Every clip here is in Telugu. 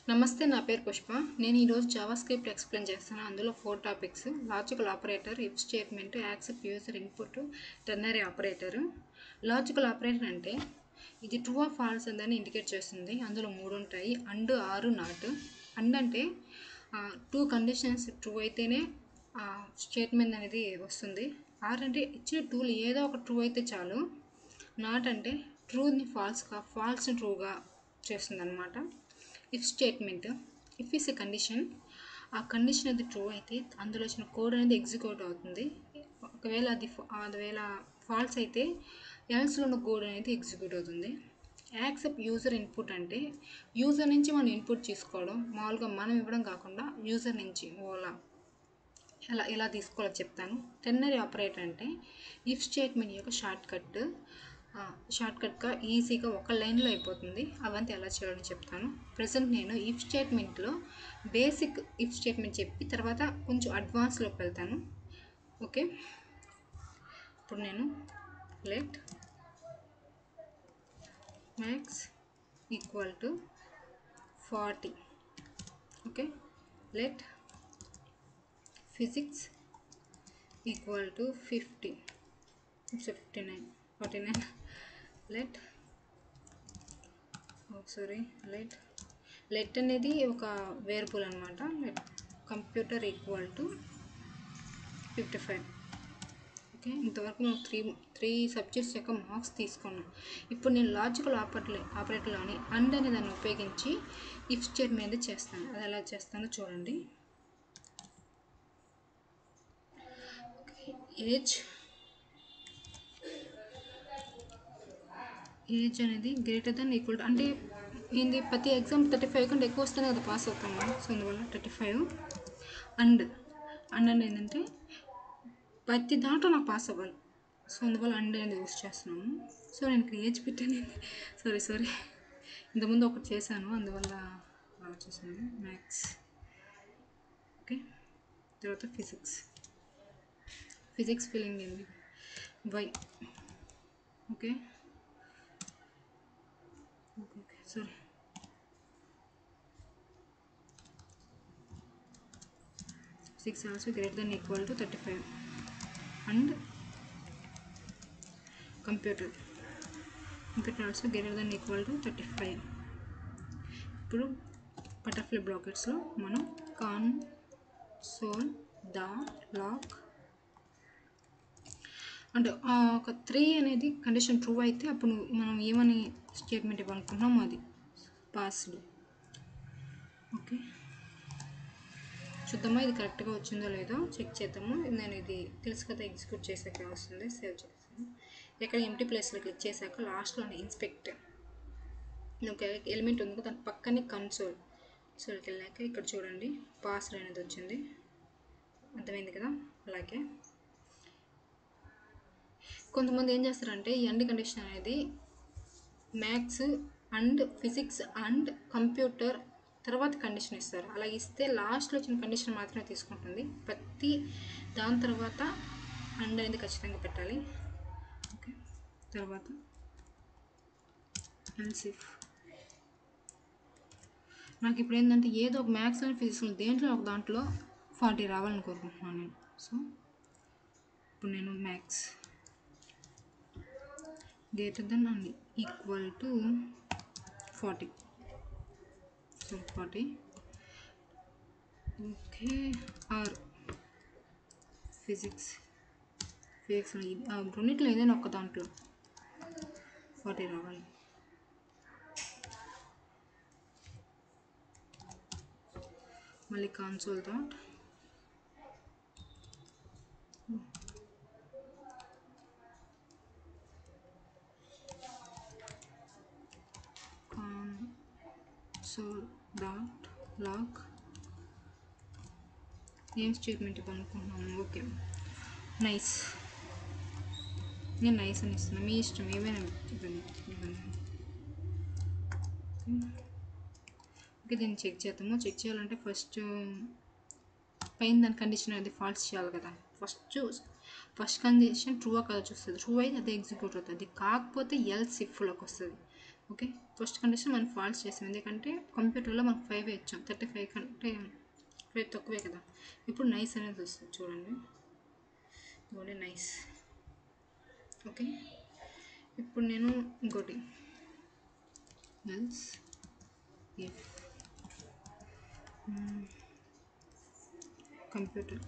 నమస్తే, నా పేరు పుష్ప. నేను ఈరోజు జావాస్క్రిప్ట్ ఎక్స్ప్లెయిన్ చేస్తాను. అందులో 4 topics: logical operator, if statement, accept user input, ternary operator. Logical operator అంటే ఇది ట్రూ ఆర్ ఫాల్స్ అని ఇండికేట్ చేస్తుంది. అందులో 3 ఉంటాయి: అండ్, ఆర్, నాట్. అండ్ అంటే 2 కండిషన్స్ ట్రూ అయితేనే స్టేట్మెంట్ అనేది వస్తుంది. ఆర్ అంటే ఇచ్చిన టూల్ ఏదో ఒక ట్రూ అయితే చాలు. నాట్ అంటే ట్రూని ఫాల్స్ని ట్రూగా చేస్తుంది అనమాట. If statement, if is a condition, ఆ కండిషన్ అది ట్రూ అయితే అందులో వచ్చిన కోడ్ అనేది ఎగ్జిక్యూట్ అవుతుంది. ఒకవేళ అది ఫాల్స్ అయితే ఎల్స్లో ఉన్న కోడ్ అనేది ఎగ్జిక్యూట్ అవుతుంది. యాక్సెప్ట్ యూజర్ ఇన్పుట్ అంటే యూజర్ నుంచి మనం ఇన్పుట్ తీసుకోవడం, మామూలుగా మనం ఇవ్వడం కాకుండా యూజర్ నుంచి ఎలా తీసుకోవాలో చెప్తాను. టెర్నరీ ఆపరేటర్ అంటే ఇఫ్ స్టేట్మెంట్ యొక్క షార్ట్కట్గా ఈజీగా ఒక లైన్లో అయిపోతుంది. అవంతా ఎలా చేయాలో చెప్తాను. ప్రజెంట్ నేను ఇఫ్ స్టేట్మెంట్లో బేసిక్ ఇఫ్ స్టేట్మెంట్ చెప్పి తర్వాత కొంచెం అడ్వాన్స్లోకి వెళ్తాను. ఓకే, ఇప్పుడు నేను let max equal to 40. Okay, let physics equal to 50, 59, 49. Let అనేది ఒక వేరియబుల్ అనమాట. Let computer equal to 55. Okay, ఇంతవరకు మనం త్రీ సబ్జెక్ట్స్ యొక్క మార్క్స్ తీసుకున్నాం. ఇప్పుడు నేను లాజికల్ ఆపరేటర్లోని అండ్ అనే దాన్ని ఉపయోగించి ఇఫ్ స్టేట్మెంట్ చేస్తాను. అది ఎలా చేస్తానో చూడండి. ఏజ్ అనేది గ్రేటర్ దెన్ ఈక్వల్ టు, అంటే ఏంది, ప్రతి ఎగ్జామ్ 35 కంటే ఎక్కువ వస్తేనే అది పాస్ అవుతాము. సో అందువల్ల 35. అండ్ అనేది ఏంటంటే ప్రతి దాంట్లో నాకు పాస్ అవ్వాలి. సో అందువల్ల అండ్ అనేది యూస్ చేస్తున్నాము. సో నేను ఇక్కడ ఏజ్ పెట్టాను. సారీ, ఇంతకుముందు ఒకటి చేశాను, అందువల్ల అలా చేశాను. మ్యాథ్స్. ఓకే, తర్వాత ఫిజిక్స్ ఫీలింగ్ ఏంది, why. Okay, sorry, 6 also greater than equal to 35. And computer also greater than equal to 35. ఇప్పుడు బటర్ఫ్లై బ్రాకెట్స్లో మనం console log అంటే ఒక 3 అనేది కండిషన్ ట్రూ అయితే అప్పుడు మనం ఏమని స్టేట్మెంట్ ఇవ్వాలనుకుంటున్నాము అది పాస్డ్. ఓకే, చూద్దామా ఇది కరెక్ట్గా వచ్చిందో లేదో చెక్ చేద్దాము. నేను ఇది తెలుసు కదా, ఎగ్జిక్యూట్ చేసాక వస్తుంది. సేవ్ చేస్తాను. ఇక్కడ ఎంటీ ప్లేస్లో క్లిక్ చేశాక లాస్ట్లో ఇన్స్పెక్ట్ ఒక ఎలిమెంట్ ఉంది, దాని పక్కనే కన్సోల్కి వెళ్ళాక ఇక్కడ చూడండి పాస్డ్ అనేది వచ్చింది. అర్థమైంది కదా. అలాగే కొంతమంది ఏం చేస్తారంటే ఈ అండ్ కండిషన్ అనేది maths and physics and computer తర్వాత కండిషన్ ఇస్తారు. అలా ఇస్తే లాస్ట్లో వచ్చిన కండిషన్ మాత్రమే తీసుకుంటుంది. ప్రతి దాని తర్వాత అండ్ అనేది ఖచ్చితంగా పెట్టాలి. ఓకే, తర్వాత ఎల్స్ ఇఫ్. నాకు ఇప్పుడు ఏంటంటే ఏదో ఒక మ్యాథ్స్ అండ్ ఫిజిక్స్ దేంట్లో ఒక దాంట్లో 40 రావాలని కోరుకుంటున్నాను నేను. సో ఇప్పుడు నేను maths greater than and equal to 40. So 40. Okay, or physics రెండిట్లో ఏదైనా ఒక దాంట్లో 40 రావాలి. మళ్ళీ console console log ఏం స్టేట్మెంట్ ఇవ్వాలనుకుంటున్నాను. Okay, nice. నేను నైస్ అని ఇస్తున్నాను, మీ ఇష్టం ఏమైనా ఇవ్వండి. ఓకే, దీన్ని చెక్ చేద్దాము. చెక్ చేయాలంటే ఫస్ట్ పైన దాని కండిషన్ అనేది ఫాల్స్ చేయాలి కదా. ఫస్ట్ కండిషన్ ట్రూ కదా చూస్తుంది. ట్రూ అయితే అదే ఎగ్జిక్యూట్ అవుతుంది. కాకపోతే ఎల్స్ ఇఫ్లోకి వస్తుంది. ఓకే, ఫస్ట్ కండిషన్ మనం ఫాల్స్ చేసాం, ఎందుకంటే కంప్యూటర్లో మనకు 5 ఇచ్చాం, 35 కంటే 5 తక్కువే కదా. ఇప్పుడు నైస్ అనేది వస్తుంది చూడండి, ఇదిగోండి నైస్. ఓకే, ఇప్పుడు నేను ఇంకోటి ఎల్స్ ఇఫ్ కంప్యూటర్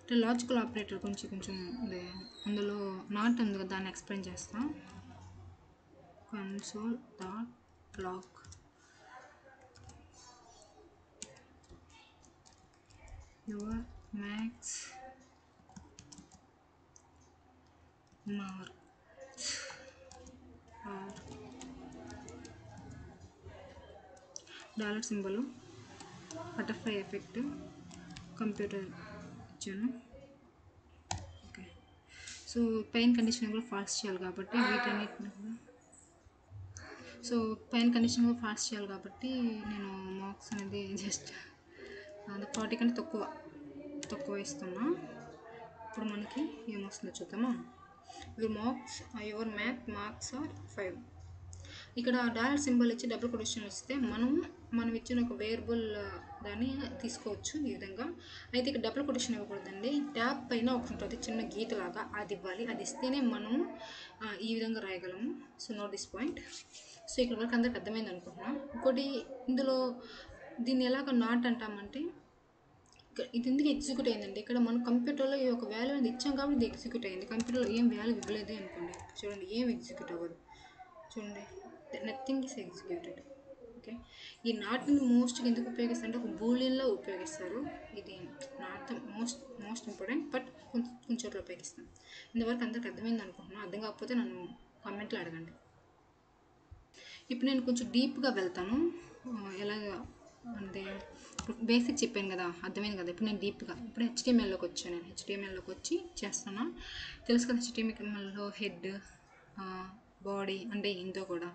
అంటే లాజికల్ ఆపరేటర్ కొంచెం అందులో నాట్ ఉంది కదా, దాన్ని ఎక్స్ప్లెయిన్ చేస్తా. Console dot log your max marks are dollar symbol, butterfly effect, computer ఇచ్చాను. ఓకే, సో పైన కండిషన్ కూడా ఫాల్స్ చేయాలి కాబట్టి వీటన్నిటిని కూడా, సో పైన కండిషన్ కూడా ఫాల్స్ చేయాలి కాబట్టి నేను మార్క్స్ అనేది జస్ట్ 40 కంటే తక్కువ ఇస్తున్నా. ఇప్పుడు మనకి ఏమొస్తుందో చూద్దామా. Your marks are 5. ఇక్కడ డాలర్ సింబల్ ఇచ్చి డబుల్ కొటేషన్ వస్తే మనం ఇచ్చిన ఒక వేరియబుల్ దాన్ని తీసుకోవచ్చు ఈ విధంగా. అయితే ఇక్కడ డబుల్ కొటేషన్ ఇవ్వకూడదండి, ట్యాబ్ పైన ఒకటి ఉంటుంది చిన్న గీతలాగా, అది ఇవ్వాలి. అది ఇస్తేనే మనం ఈ విధంగా రాయగలము. So note this point. So ఇక్కడ వరకు అందరికి అర్థమైంది అనుకుంటున్నాను. ఇంకోటి ఇందులో దీన్ని ఎలాగ నాట్ అంటామంటే, ఇది ఎందుకు ఎగ్జిక్యూట్ అయిందండి, ఇక్కడ మనం కంప్యూటర్లో ఈ ఒక వాల్యూ అనేది ఇచ్చాం కాబట్టి ఇది ఎగ్జిక్యూట్ అయింది. కంప్యూటర్లో ఏం వాల్యూ ఇవ్వలేదే అనుకోండి, చూడండి ఏం ఎగ్జిక్యూట్ అవ్వదు. చూడండి, నథింగ్ ఈస్ ఎగ్జిక్యూటెడ్. ఓకే, ఈ నాట్ని మోస్ట్గా ఎందుకు ఉపయోగిస్తారు అంటే ఒక బూలియన్లో ఉపయోగిస్తారు. ఇది నాట్ మోస్ట్ ఇంపార్టెంట్, బట్ కొంచెం చోట్ల ఉపయోగిస్తాం. ఇంతవరకు అందరికి అర్థమైంది అనుకుంటున్నాను. అర్థం కాకపోతే నన్ను కామెంట్లో అడగండి. ఇప్పుడు నేను కొంచెం డీప్గా వెళ్తాను. ఎలాగ అంటే బేసిక్ చెప్పాను కదా, అర్థమైంది కదా. ఇప్పుడు నేను డీప్గా ఇప్పుడు హెచ్టిఎంఎల్లోకి వచ్చాను. నేను హెచ్టిఎంఎల్లోకి వచ్చి చేస్తున్నా. తెలుసు కదా హెచ్టిఎంఎల్లో హెడ్, బాడీ అంటే ఏంటో కూడా.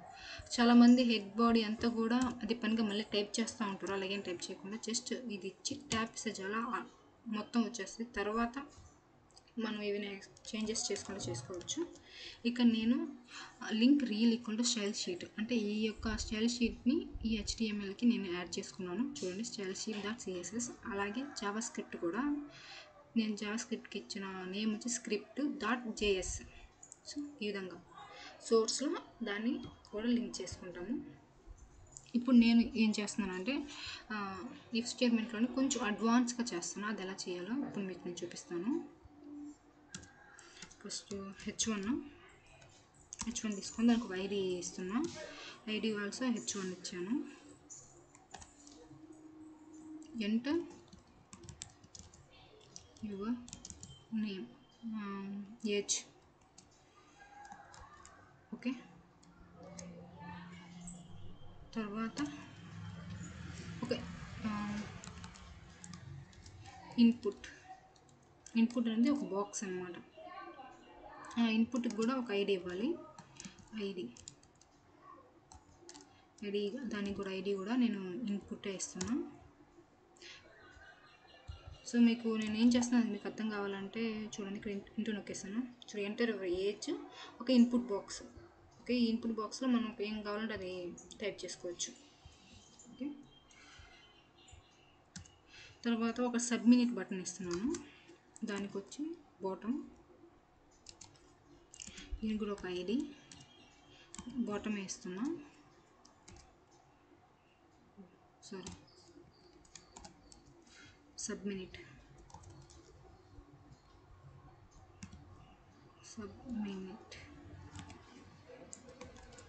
చాలామంది హెడ్ బాడీ అంతా కూడా అది పనిగా మళ్ళీ టైప్ చేస్తూ ఉంటారు. అలాగే టైప్ చేయకుండా జస్ట్ ఇది ఇచ్చి ట్యాప్ ఇస్తే చాలా మొత్తం వచ్చేస్తుంది. తర్వాత మనం ఏమైనా చేంజెస్ చేసుకోవచ్చు. ఇక నేను link reel equal to style sheet అంటే ఈ యొక్క స్టైల్ షీట్ని ఈ హెచ్టిఎంఎల్కి నేను యాడ్ చేసుకున్నాను. చూడండి, స్టైల్ షీట్ డాట్ సిఎస్ఎస్. అలాగే జావా స్క్రిప్ట్ కూడా నేను జావా స్క్రిప్ట్కి ఇచ్చిన నేమ్ వచ్చి స్క్రిప్ట్ డాట్ జేఎస్. సో ఈ విధంగా సోర్స్లో దాన్ని కూడా లింక్ చేసుకుంటాము. ఇప్పుడు నేను ఏం చేస్తున్నానంటే ఇఫ్ స్టేట్మెంట్లోని కొంచెం అడ్వాన్స్గా చేస్తాను. అది ఎలా చేయాలో ఇప్పుడు మీకు నేను చూపిస్తాను. ఫస్ట్ హెచ్1 తీసుకొని దానికి ఒక ఐడి ఇస్తున్నా. ఐడి ఆల్సో హెచ్1 ఇచ్చాను. Enter your name, age. Okay, తర్వాత ఓకే ఇన్పుట్ అనేది ఒక బాక్స్ అన్నమాట. ఆ ఇన్పుట్కి కూడా ఒక ఐడి ఇవ్వాలి. ఐడి దానికి కూడా ఐడి కూడా నేను ఇన్పుట్ ఇస్తున్నా. సో మీకు నేను ఏం చేస్తున్నాను మీకు అర్థం కావాలంటే చూడండి, ఇక్కడ ఇంటూ నొక్కేస్తాను. చూడండి, ఎంటర్ యువర్ ఏజ్, ఒక ఇన్పుట్ బాక్స్. ఓకే, ఈ ఇన్పుట్ బాక్స్లో మనం ఏం కావాలంటే అది టైప్ చేసుకోవచ్చు. ఓకే, తర్వాత ఒక సబ్మిట్ బటన్ ఇస్తున్నాను. దానికి వచ్చి బాటమ్, దీనికి కూడా ఒక ఐడి బాటమ్ వేస్తున్నా. సారీ, సబ్మిట్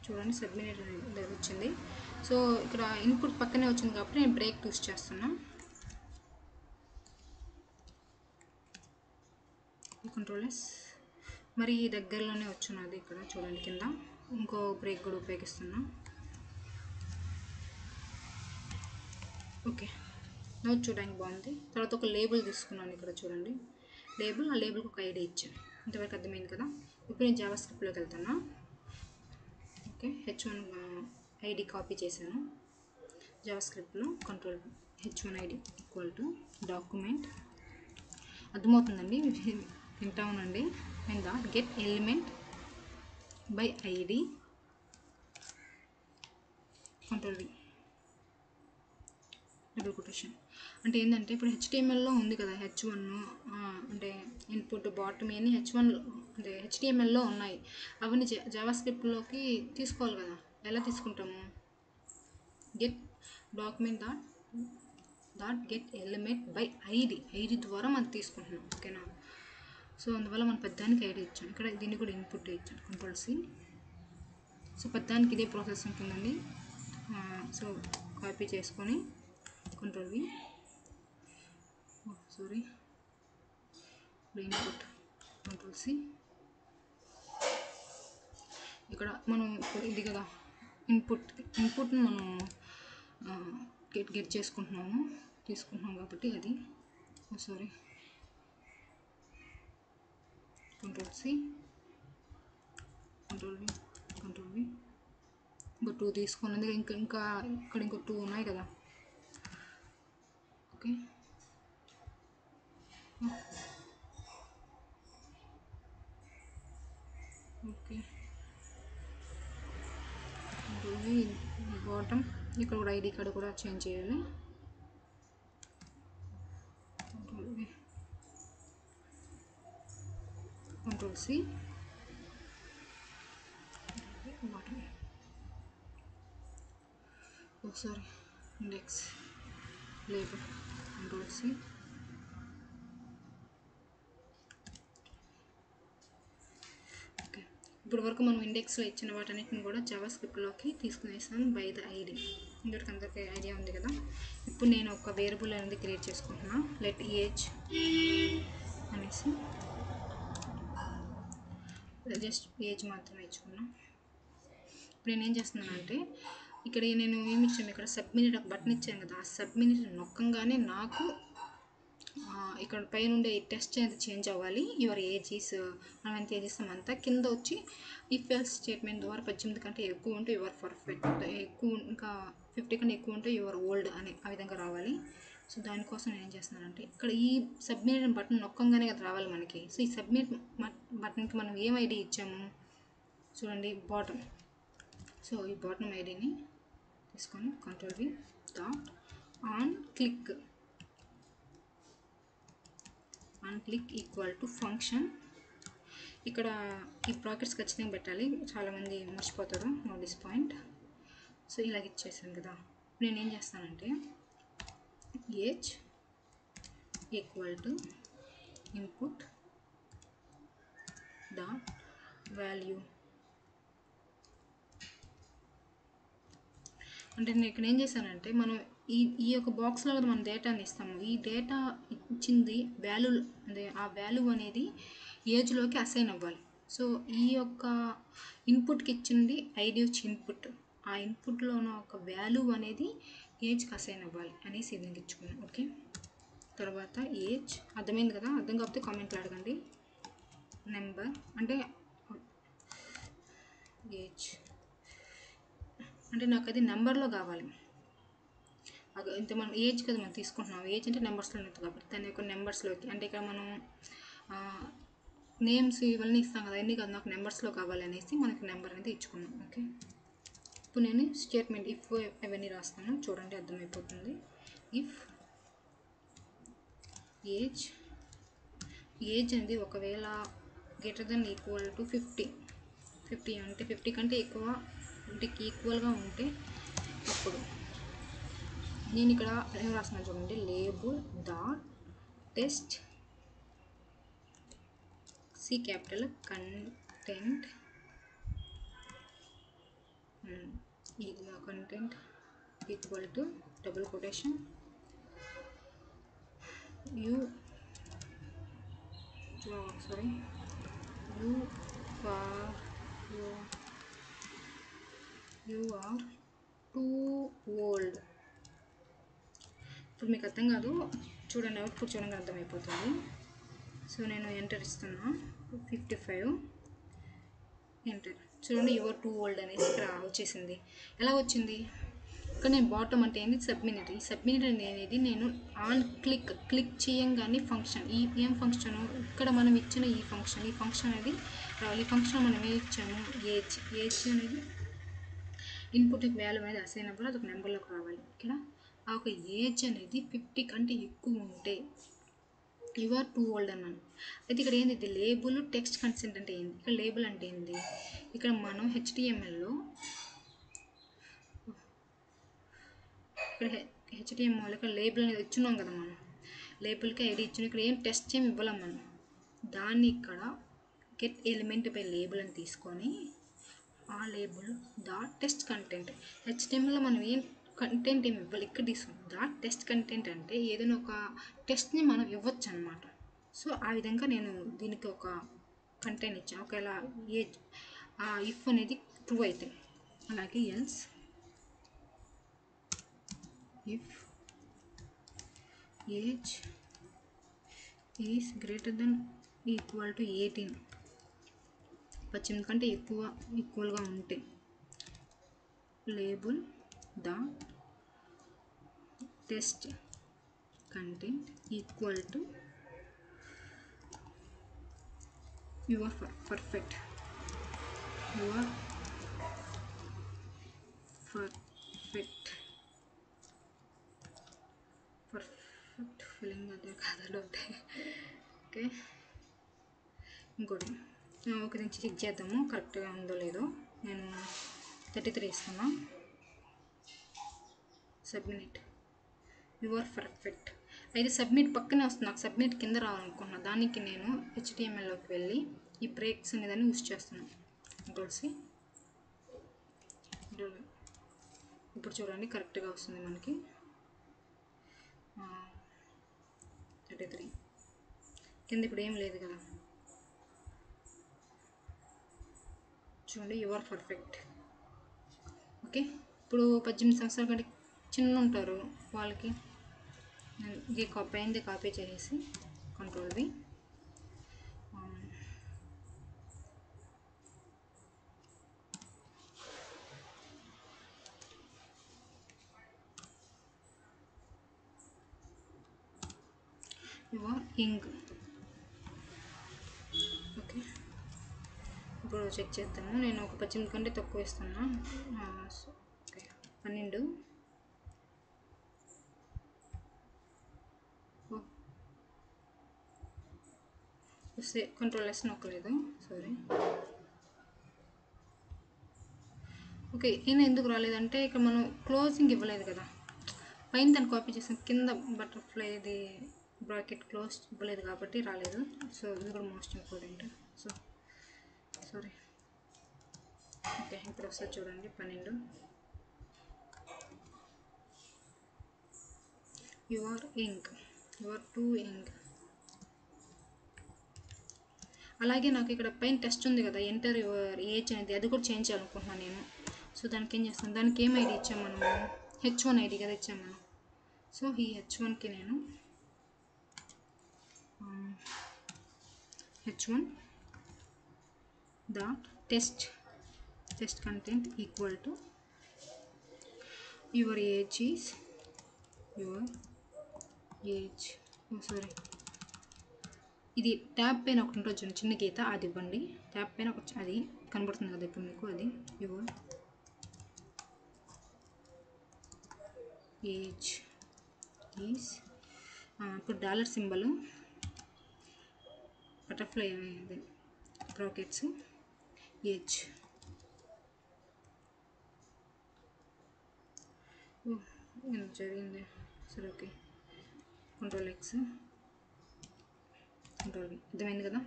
చూడండి, సబ్మిట్ అనేది వచ్చింది. సో ఇక్కడ ఇన్పుట్ పక్కనే వచ్చింది కాబట్టి నేను బ్రేక్ యూస్ చేస్తున్నా. కంట్రోల్ మరి దగ్గరలోనే వచ్చున్నది. ఇక్కడ చూడండి, కింద ఇంకో బ్రేక్ కూడా ఉపయోగిస్తున్నా. ఓకే, నోట్ చూడడానికి బాగుంది. తర్వాత ఒక లేబుల్ తీసుకున్నాను. ఇక్కడ చూడండి లేబుల్, ఆ లేబుల్కి ఒక ఐడి ఇచ్చాను. ఇంతవరకు అర్థమైంది కదా. ఇప్పుడు నేను జావా స్క్రిప్ట్లోకి వెళ్తున్నా. ఓకే, హెచ్1 ఐడి కాపీ చేశాను. జావా స్క్రిప్ట్లో control H1 ID equal to document. అర్థమవుతుందండి, వింటా ఉండండి. And get element by ID control V double quotation. అంటే ఏంటంటే ఇప్పుడు హెచ్టిఎంఎల్లో ఉంది కదా H1 అంటే ఇన్పుట్ బాటమ్ అని H1 అంటే హెచ్టిఎంఎల్లో ఉన్నాయి. అవన్నీ జావా స్క్రిప్ట్లోకి తీసుకోవాలి కదా. ఎలా తీసుకుంటాము? Get document dot get element by ID ద్వారా మనం తీసుకుంటున్నాం. ఓకేనా? సో అందువల్ల మనం పెద్దానికి ఐడి ఇచ్చాం. ఇక్కడ దీన్ని కూడా ఇన్పుట్ ఇచ్చాం కంట్రోల్ సి. సో పెద్దానికి ఇదే ప్రాసెస్ ఉంటుందండి. సో కాపీ చేసుకొని control V sorry input control C. ఇక్కడ మనం ఇది కదా ఇన్పుట్ని మనం గెట్ తీసుకుంటున్నాము కాబట్టి అది sorry control C control V ఇంకో 2 తీసుకున్నది. ఇంకా ఇక్కడ ఇంకో 2 ఉన్నాయి కదా. ఓకే బాటమ్ ఇక్కడ కూడా ఐడి కార్డు కూడా చేంజ్ చేయాలి. Control C bottom sorry index label control C. ఇప్పుడు వరకు మనం ఇండెక్స్లో ఇచ్చిన వాటన్నిటిని కూడా జావా స్క్రిప్ట్లోకి తీసుకునేసాం బై ద ఐడి. ఇందుకు అందరికీ ఐడియా ఉంది కదా. ఇప్పుడు నేను ఒక వేరియబుల్ అనేది క్రియేట్ చేసుకుంటున్నా. లెట్ ఏజ్ అనేసి జస్ట్ ఏజ్ మాత్రమే ఇచ్చుకున్నాం. ఇప్పుడు నేను ఏం చేస్తున్నానంటే ఇక్కడ నేను ఏమి ఇచ్చాను, ఇక్కడ సబ్మినిట్ ఒక బటన్ ఇచ్చాను కదా. ఆ సబ్మినిట్ నొక్కంగానే నాకు ఇక్కడ పైన ఉండే టెస్ట్ అనేది చేంజ్ అవ్వాలి. యువర్ ఏజ్ ఈస్ మనం ఎంత ఏజ్ ఇస్తాం అంతా కింద వచ్చి ఇఫ్ ఎల్స్ స్టేట్మెంట్ ద్వారా 18 కంటే ఎక్కువ ఉంటే యువర్ పర్ఫెక్ట్, ఎక్కువ ఇంకా 50 కంటే ఎక్కువ ఉంటే యువర్ ఓల్డ్ అని ఆ విధంగా రావాలి. సో దానికోసం నేను ఏం చేస్తున్నానంటే ఇక్కడ ఈ సబ్మిట్ బటన్ నొక్కంగానే కదా రావాలి మనకి. సో ఈ సబ్మిట్ బటన్కి మనం ఏం ఐడి ఇచ్చాము చూడండి, బాటమ్. సో ఈ బాటమ్ ఐడిని తీసుకొని control V dot on click equal to function. ఇక్కడ ఈ బ్రాకెట్స్ ఖచ్చితంగా పెట్టాలి, చాలామంది మర్చిపోతారు. No this point. సో ఇలాగ ఇచ్చేసాను కదా. నేను ఏం చేస్తానంటే age equal to input dot value. అంటే నేను ఇక్కడ ఏం చేశానంటే మనం ఈ యొక్క బాక్స్లో కదా మనం డేటాని ఇస్తాము. ఈ డేటా ఇచ్చింది వాల్యూ, అంటే ఆ వాల్యూ అనేది ఏజ్లోకి అసైన్ అవ్వాలి. సో ఈ యొక్క ఇన్పుట్కి ఇచ్చింది ఐడి వచ్చి ఇన్పుట్, ఆ ఇన్పుట్లో ఉన్న ఒక వాల్యూ అనేది ఏజ్కి అసైన్ అవ్వాలి అనేసి ఇది ఇచ్చుకున్నాను. ఓకే, తర్వాత ఏజ్ అర్థమైంది కదా. అర్థం కాకపోతే కామెంట్లో అడగండి. నెంబర్ అంటే ఏజ్ అంటే నాకు అది నెంబర్లో కావాలి. ఇంత మనం ఏజ్ కదా మనం తీసుకుంటున్నాం, ఏజ్ అంటే నెంబర్స్లో ఉంటుంది కాబట్టి దాని యొక్క నెంబర్స్లోకి, అంటే ఇక్కడ మనం నేమ్స్ ఇవన్నీ ఇస్తాం కదా, ఎన్ని కదా నాకు నెంబర్స్లో కావాలి అనేసి మనకి నెంబర్ అనేది ఇచ్చుకున్నాం. ఓకే, ఇప్పుడు నేను స్టేట్మెంట్ ఇఫ్ అవన్నీ రాస్తాను, చూడండి అర్థమైపోతుంది. ఇఫ్ ఏజ్ అనేది ఒకవేళ గ్రేటర్ దెన్ ఈక్వల్ టు 50 అంటే 50 కంటే ఎక్కువ 50కి ఈక్వల్గా ఉంటే అప్పుడు నేను ఇక్కడ ఏం రాస్తున్నాను చూడండి, label dot test C capital content equal to double quotation you are too old. ఇప్పుడు మీకు అర్థం కాదు, చూడండి అవుట్పుట్ చూడండి అర్థమైపోతుంది. సో నేను ఎంటర్ ఇస్తున్నా 55 ఎంటర్. చూడండి యువర్ టూ ఓల్డ్ అనేసి ఇక్కడ వచ్చేసింది. ఎలా వచ్చింది? ఇక్కడ నేను బాటమ్ అంటే ఏంటి, సబ్మినిట్. ఈ సబ్మినిట్ అనేది నేను ఆన్ క్లిక్ చేయంగానే ఫంక్షన్, ఈ ఏం ఫంక్షన్ ఇక్కడ మనం ఇచ్చిన ఈ ఫంక్షన్ అనేది రావాలి. ఫంక్షన్ మనం ఏం ఇచ్చాము, ఏజ్ అనేది ఇన్పుట్కి వాల్యూ అనేది అసైన్ అయినప్పుడు అది ఒక నెంబర్లోకి రావాలి. ఇక్కడ ఆ ఒక ఏజ్ అనేది 50 కంటే ఎక్కువ ఉంటే యు ఆర్ టూ ఓల్డ్ అన్నాను. అయితే ఇక్కడ ఏంది లేబుల్ టెక్స్ట్ కన్సెంట్ అంటే ఏంది, ఇక్కడ లేబుల్ అంటే ఏంది, ఇక్కడ మనం హెచ్టిఎంఎల్లో ఇక్కడ హెచ్టిఎంఎల్ ఇక్కడ లేబుల్ అనేది ఇచ్చున్నాం కదా, మనం లేబుల్కి ఐడి ఇచ్చిన, ఇక్కడ ఏం టెస్ట్ ఏమి ఇవ్వలేం మనం. దాన్ని ఇక్కడ గెట్ ఎలిమెంట్ బై లేబుల్ అని తీసుకొని ఆ లేబుల్ డాట్ టెస్ట్ కంటెంట్, హెచ్టిఎంఎల్లో మనం ఏం కంటెంట్ ఏమి ఇవ్వాలి, ఇక్కడ తీసుకుంటాం. డాట్ టెస్ట్ కంటెంట్ అంటే ఏదైనా ఒక టెస్ట్ని మనం ఇవ్వచ్చు అనమాట. సో ఆ విధంగా నేను దీనికి ఒక కంటెంట్ ఇచ్చాను. ఒకవేళ ఏజ్ ఇఫ్ అనేది ట్రూ అయితే, అలాగే else if age is greater then equal to 18, 18 కంటే ఈక్వల్గా ఉంటే label the test content equal to you are perfect, you are perfect feeling అదే కాదు. ఓకే, ఇంకోటి ఒక నుంచి చెక్ చేద్దాము కరెక్ట్గా ఉందో లేదో. నేను 33 ఇస్తున్నా. Submit, you are perfect. అయితే సబ్మిట్ పక్కనే వస్తుంది, నాకు సబ్మిట్ కింద రావాలనుకుంటున్నా. దానికి నేను హెచ్టిఎంఎల్లోకి వెళ్ళి ఈ బ్రేక్స్ అనేదాన్ని యూస్ చేస్తున్నాను. ఇంకోసి ఇప్పుడు చూడండి కరెక్ట్గా వస్తుంది మనకి 33 కింద. ఇప్పుడు ఏం లేదు కదా, చూడండి యు ఆర్ పర్ఫెక్ట్. ఓకే, ఇప్పుడు 18 సంవత్సరాల కంటే చిన్న ఉంటారు వాళ్ళకి ఇది కాపీ చేసి కంట్రోల్వి యువర్ ఇంక్. ఓకే, ఇప్పుడు చెక్ చేద్దాము. నేను ఒక 18 కంటే తక్కువ ఇస్తున్నా. ఓకే 12. కంట్రోల్ ఎస్ నొక్కలేదు, సారీ. ఓకే, ఈయన ఎందుకు రాలేదంటే ఇక్కడ మనం క్లోజింగ్ ఇవ్వలేదు కదా, పైన దాన్ని కాపీ చేసాం, కింద బటర్ఫ్లై ఇది బ్రాకెట్ క్లోజ్ ఇవ్వలేదు కాబట్టి రాలేదు. సో ఇది కూడా most important. So sorry. Okay, ఇప్పుడు ఒకసారి చూడండి 12. యువర్ ఇంక్, యువర్ టూ ఇంక్. అలాగే నాకు ఇక్కడ పైన టెస్ట్ ఉంది కదా, ఎంటర్ యువర్ ఏజ్ అనేది, అది కూడా చేంజ్ చేయాలనుకుంటున్నాను నేను. సో దానికి ఏం చేస్తాను, దానికి ఏం ఐడి ఇచ్చాము మనము, H1 ఐడి కదా ఇచ్చాము మనం. సో ఈ H1కి నేను H1 dot test content equal to your age is sorry, ఇది ట్యాబ్ పైన ఒకటి ఉంటుంది చూడండి చిన్న గీత, అది ఇవ్వండి. ట్యాబ్ పైన ఒక అది కనబడుతుంది కదా ఇప్పుడు మీకు, అది యువర్ ఏజ్ ఈజ్, ఇప్పుడు డాలర్ సింబల్, బటర్ఫ్లై అనేది బ్రాకెట్స్, ఏజ్. జరిగింది సరే. Okay, control X, control V, అర్థమైంది కదా.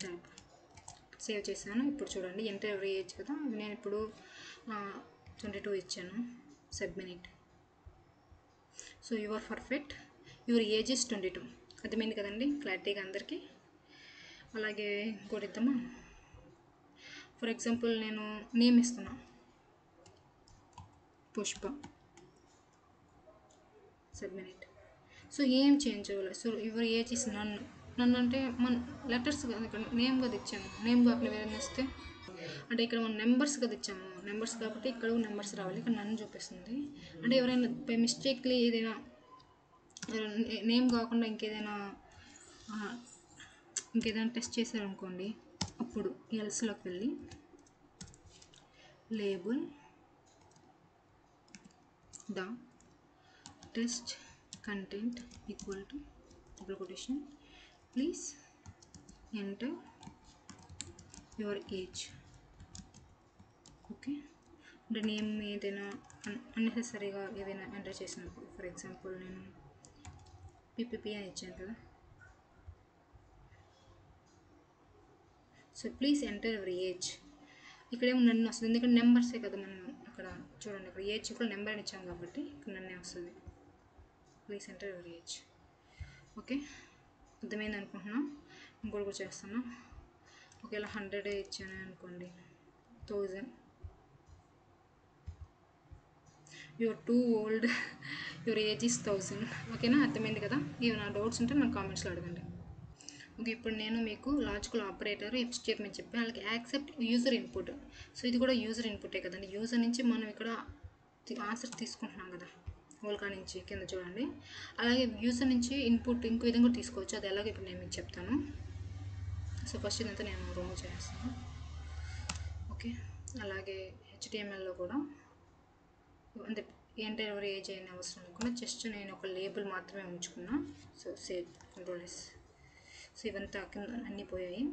ట్యాబ్ సేవ్ చేశాను. ఇప్పుడు చూడండి ఎంటర్ ఎవరి ఏజ్ కదా, నేను ఇప్పుడు 22 ఇచ్చాను. Submit. So you are perfect, your age is 22. అర్థమైంది కదండి క్లారిటీగా అందరికీ. అలాగే ఇంకోటి ఇద్దామా, ఫర్ ఎగ్జాంపుల్ నేను నేమ్ ఇస్తున్నా పుష్ప. సబ్మిట్. సో ఏం చేంజ్ అవ్వాలి. సో యువర్ ఏజ్ ఇస్ నన్ను అంటే మన లెటర్స్ కదా, ఇక్కడ నేమ్ కదా ఇచ్చాము, నేమ్ కాకుండా వేరే ఇస్తే అంటే ఇక్కడ మనం నెంబర్స్ కదా ఇచ్చాము, నెంబర్స్ కాబట్టి ఇక్కడ నెంబర్స్ రావాలి, ఇక్కడ నన్ను చూపిస్తుంది. అంటే ఎవరైనా బై మిస్టేక్లీ ఏదైనా నేమ్ కాకుండా ఇంకేదైనా ఇంకేదైనా టెస్ట్ చేశారనుకోండి, అప్పుడు ఎల్స్లోకి వెళ్ళి label the test content equal to double quotation please enter your age. Okay, అంటే నేమ్ ఏదైనా అన్నెసెసరీగా ఏదైనా ఎంటర్ చేసినప్పుడు, ఫర్ ఎగ్జాంపుల్ నేను పిపిపి అని ఇచ్చాను కదా, so please enter your age. ఇక్కడేమో నన్ను వస్తుంది, ఎందుకంటే నెంబర్సే కదా మనం అక్కడ చూడండి, ఇక్కడ ఏజ్ కూడా నెంబర్ అని ఇచ్చాం కాబట్టి ఇక్కడ నన్నే వస్తుంది. Please enter your age. Okay, అర్థమైంది అనుకుంటున్నాం. ఇంకోటి కూడా చేస్తున్నా. ఒకవేళ 100 ఇచ్చాను అనుకోండి, 1000. Your two old, your age is 1000. ఓకేనా, అర్థమైంది కదా. ఏమైనా డౌట్స్ ఉంటే నాకు కామెంట్స్లో అడగండి. ఓకే, ఇప్పుడు నేను మీకు లాజికల్ ఆపరేటర్ ఇఫ్ స్టేట్మెంట్ చెప్పాను, అలాగే యాక్సెప్ట్ యూజర్ ఇన్పుట్. సో ఇది కూడా యూజర్ ఇన్పుటే కదండి. యూజర్ నుంచి మనం ఇక్కడ ఆన్సర్ తీసుకుంటున్నాం కదా, ఓల్కా నుంచి కింద చూడండి. అలాగే యూజర్ నుంచి ఇన్పుట్ ఇంకో విధంగా కూడా తీసుకోవచ్చు, అది ఎలాగో ఇప్పుడు నేను మీకు చెప్తాను. సో ఫస్ట్ ఇదంతా నేను రిమూవ్ చేస్తాను. ఓకే, అలాగే HTMLలో కూడా అంటే ఎంటర్ ఎవరు ఏజ్ అయిన అవసరం లేకుండా జస్ట్ నేను ఒక లేబుల్ మాత్రమే ఉంచుకున్నా. So save control S. So ఇవంతా కింద అన్నీ పోయాయి.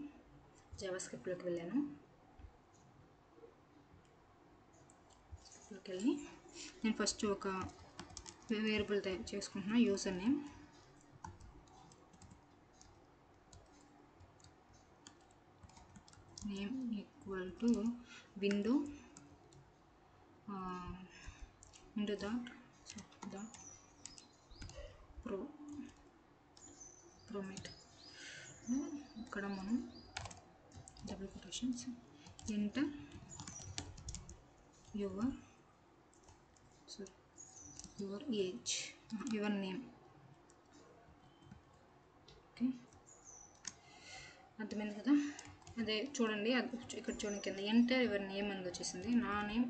జావాస్క్రిప్ట్లోకి వెళ్ళాను. స్క్రిప్ట్లోకి వెళ్ళి నేను ఫస్ట్ ఒక వేరియబుల్ తయారు చేసుకుంటున్నా, user name. Name equal to window dot prompt. ఇక్కడ మనం double quotations enter your age, your name. Okay, అర్థమైంది కదా. అదే చూడండి, ఇక్కడ చూడండి కింద ఎంటర్ యువర్ నేమ్ అని వచ్చేసింది. నా నేమ్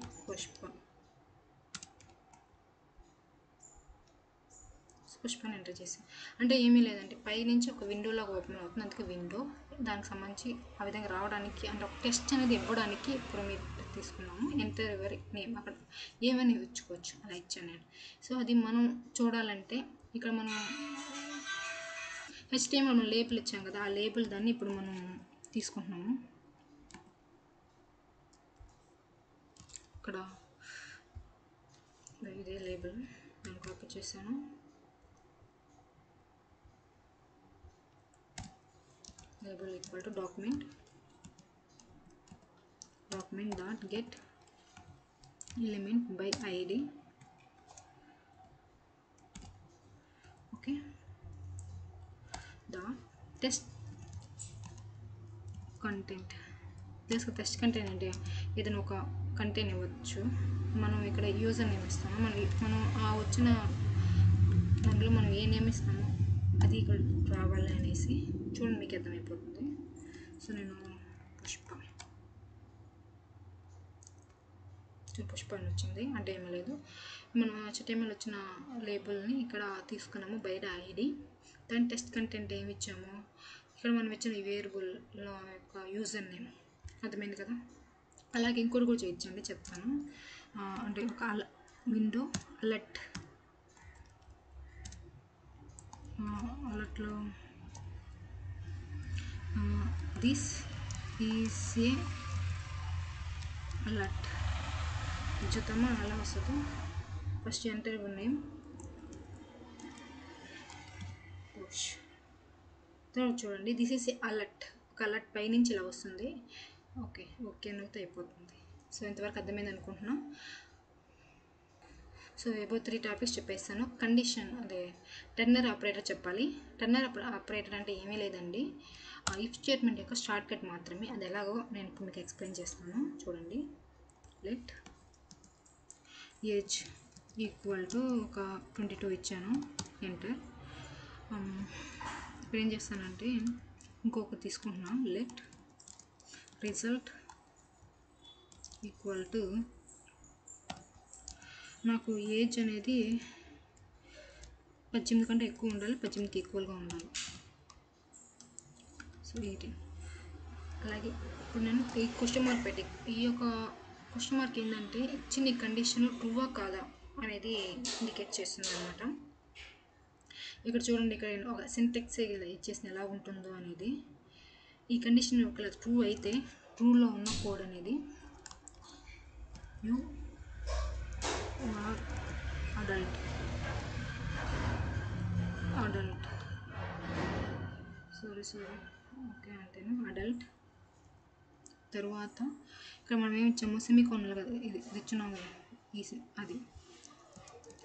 పుష్పని ఎంటర్ చేసి, అంటే ఏమీ లేదంటే పైనుంచి ఒక విండోలాగా ఓపెన్ అవుతుంది, అందుకే విండో. దానికి సంబంధించి ఆ విధంగా రావడానికి అంటే ఒక టెస్ట్ అనేది ఇవ్వడానికి ఇప్పుడు మీరు తీసుకున్నాము. ఎంటర్ యువర్ నేమ్, అక్కడ ఏమని ఇచ్చుకోవచ్చు, అలా ఇచ్చాను నేను. సో అది మనం చూడాలంటే ఇక్కడ మనం HTML మనం లేబుల్ ఇచ్చాం కదా, ఆ లేబుల్ దాన్ని ఇప్పుడు మనం తీసుకుంటున్నాము. ఇక్కడ ఇదే లేబుల్ నేను కాపీ చేశాను. Label equal to document dot get element by ID. Okay, the test content. Test content అంటే ఏదైనా ఒక కంటెంట్ ఇవ్వచ్చు. మనం ఇక్కడ యూజర్ నేమ్ ఇస్తాము. మనం ఆ వచ్చిన దాంట్లో మనం ఏ నేమ్ ఇస్తామో అది ఇక్కడ రావాలి అనేసి చూడండి, మీకు అర్థమైపోతుంది. సో నేను పుష్ప అని వచ్చింది, అంటే ఏమీ లేదు. మనం HTML వచ్చిన లేబుల్ని ఇక్కడ తీసుకున్నాము బయట ఐడి. దాని టెస్ట్ కంటెంట్ ఏమి ఇచ్చాము, ఇక్కడ మనం ఇచ్చిన ఈ వేరియబుల్లో యొక్క యూజర్ నేమ్. అర్థమైంది కదా. అలాగే ఇంకోటి కూడా చేయించండి, చెప్తాను. అంటే ఒక విండో అలర్ట్లో దిస్ ఈజ్ ఏ అలర్ట్ చూద్దామా అలా వస్తుంది. ఫస్ట్ ఎంటర్ యువర్ నేమ్, తర్వాత చూడండి దిస్ ఈజ్ ఏ అలర్ట్, ఒక అలర్ట్ పైనుంచి ఇలా వస్తుంది. ఓకే అనేది అయిపోతుంది. సో ఇంతవరకు అర్థమైంది అనుకుంటున్నా. సో ఏబో 3 టాపిక్స్ చెప్పేస్తాను. కండిషన్ అదే టర్నర్ ఆపరేటర్ చెప్పాలి. టర్నర్ ఆపరేటర్ అంటే ఏమీ లేదండి, ఇఫ్ స్టేట్మెంట్ యొక్క షార్ట్ కట్ మాత్రమే. అది ఎలాగో నేను ఇప్పుడు మీకు ఎక్స్ప్లెయిన్ చేస్తాను. చూడండి, లెట్ ఏజ్ ఈక్వల్ టు ఒక 22 ఇచ్చాను, ఎంటర్. ఇప్పుడు ఏం చేస్తానంటే ఇంకొకటి తీసుకుంటున్నాను, లెట్ రిజల్ట్ ఈక్వల్ టు నాకు ఏజ్ అనేది 18 కంటే ఎక్కువ ఉండాలి, 18కి ఈక్వల్గా ఉండాలి. సో 18. అలాగే ఇప్పుడు నేను ఈ క్వశ్చన్ మార్క్ పెట్టి ఈ యొక్క క్వశ్చన్ మార్క్ ఏంటంటే ఇచ్చిన కండిషన్ ట్రూవా కాదా అనేది ఇండికేట్ చేస్తుంది అనమాట. ఇక్కడ చూడండి, ఇక్కడ నేను ఒక సింటెక్స్ ఇచ్చేసిన ఎలా ఉంటుందో అనేది. ఈ కండిషన్ ఒకవేళ ట్రూ అయితే ట్రూలో ఉన్న కోడ్ అనేది యు ఆర్ అడల్ట్ ఓకే అంతేనా, అడల్ట్. తర్వాత ఇక్కడ మనం ఏమి ఇచ్చాము, సెమీకోనల్ కదా, ఇది ఇచ్చున్నాం కదా, అది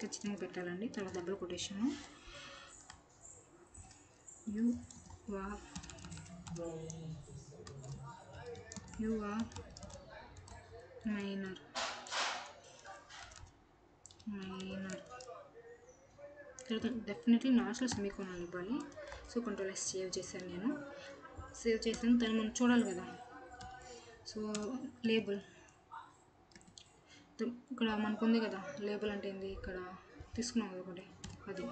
ఖచ్చితంగా పెట్టాలండి. తర్వాత double quotation you are minor. తర్వాత డెఫినెట్లీ లాస్ట్లో సెమీకోనల్ ఇవ్వాలి. సో Ctrl+S సేవ్ చేశాను నేను. సేవ్ చేసాను, దాన్ని మనం చూడాలి కదా. సో లేబుల్ ఇక్కడ మనకు ఉంది కదా, లేబుల్ అంటే ఏంది, ఇక్కడ తీసుకున్నాం కదా ఒకటి, అది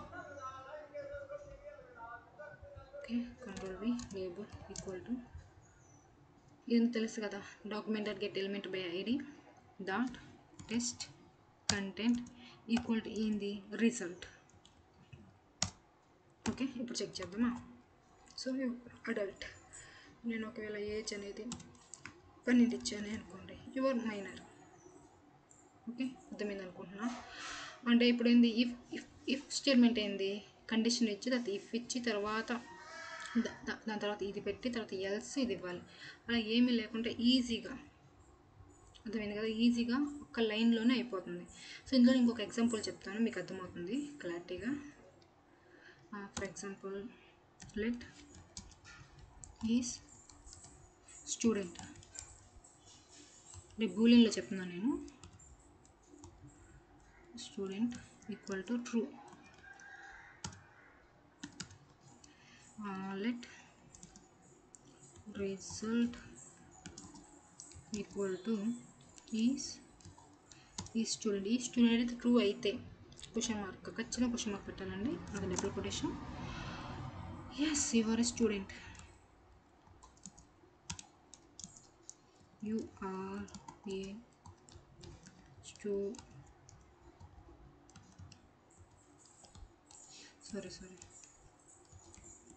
okay. Ctrl+V label equal to ఇది తెలుసు కదా, document.getElementById dot test content equal to ఏంది, రిజల్ట్. ఓకే, ఇప్పుడు చెక్ చేద్దామా. సో అడల్ట్, నేను ఒకవేళ ఏజ్ అనేది 12 ఇచ్చాను అనుకోండి, యువర్ మైనర్. ఓకే, అర్థమైంది అనుకుంటున్నా. అంటే ఇప్పుడు ఏంది, ఇఫ్ స్టేట్మెంట్ ఏంది, కండిషన్ ఇచ్చి తర్వాత ఇఫ్ ఇచ్చి తర్వాత దాని తర్వాత ఇది పెట్టి తర్వాత ఎల్స్ ఇది ఇవ్వాలి. అలా ఏమీ లేకుంటే ఈజీగా, అర్థమైంది కదా, ఈజీగా ఒక లైన్లోనే అయిపోతుంది. సో ఇందులో ఇంకొక ఎగ్జాంపుల్ చెప్తాను, మీకు అర్థమవుతుంది క్లారిటీగా. For example let is student, బూలియన్లో చెప్తున్నాను నేను. Student equal to true. Let result equal to is student. ఈ స్టూడెంట్ అయితే ట్రూ అయితే క్వశ్చన్ మార్క్, ఖచ్చితంగా క్వశ్చన్ మార్క్ పెట్టాలండి, అది double quotation. Yes, you are a student. You are a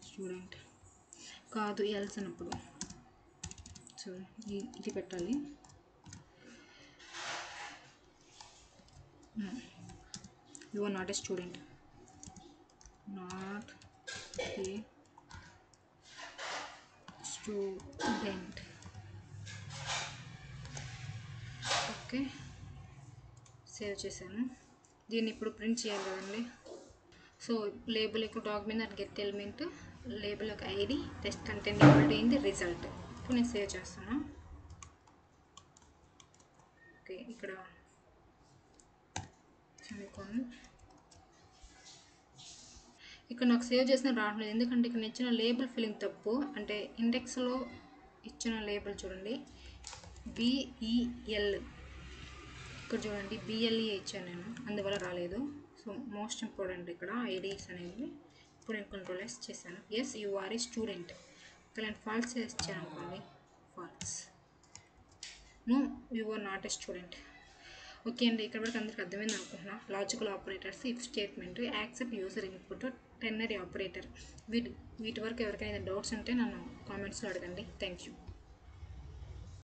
student కాదు, ఎల్స్ అన్నప్పుడు సో ఇది పెట్టాలి. You are not a student, not a student. Okay, save చేశాను. దీన్ని ఇప్పుడు ప్రింట్ చేయాలి కదండి. సో లేబుల్ యొక్క document.getElement, లేబుల్ యొక్క ID, test content equal to ఏంది, రిజల్ట్. ఇప్పుడు నేను సేవ్ చేస్తాను. ఓకే, ఇక్కడ ఇక్కడ నాకు సేవ్ చేసిన రావట్లేదు, ఎందుకంటే ఇక్కడ ఇచ్చిన లేబుల్ ఫిల్లింగ్ తప్పు. అంటే ఇండెక్స్లో ఇచ్చిన లేబుల్ చూడండి, BEL, ఇక్కడ చూడండి BLE ఇచ్చాను నేను, అందువల్ల రాలేదు. సో మోస్ట్ ఇంపార్టెంట్ ఇక్కడ ఐడీస్ అనేవి. ఇప్పుడు నేను Ctrl+S చేశాను. Yes, you are a student. ఇక్కడ నేను ఫాల్స్ ఇచ్చాను అనుకోండి, false. No, you are not a student. Okay అండి, ఇక్కడ వరకు అందరికి అర్థమైంది అనుకుంటున్నా. Logical operators, if statement, accept user input, ternary operator, వీటి వరకు ఎవరికైనా డౌట్స్ ఉంటే నన్ను కామెంట్స్లో అడగండి. Thank you.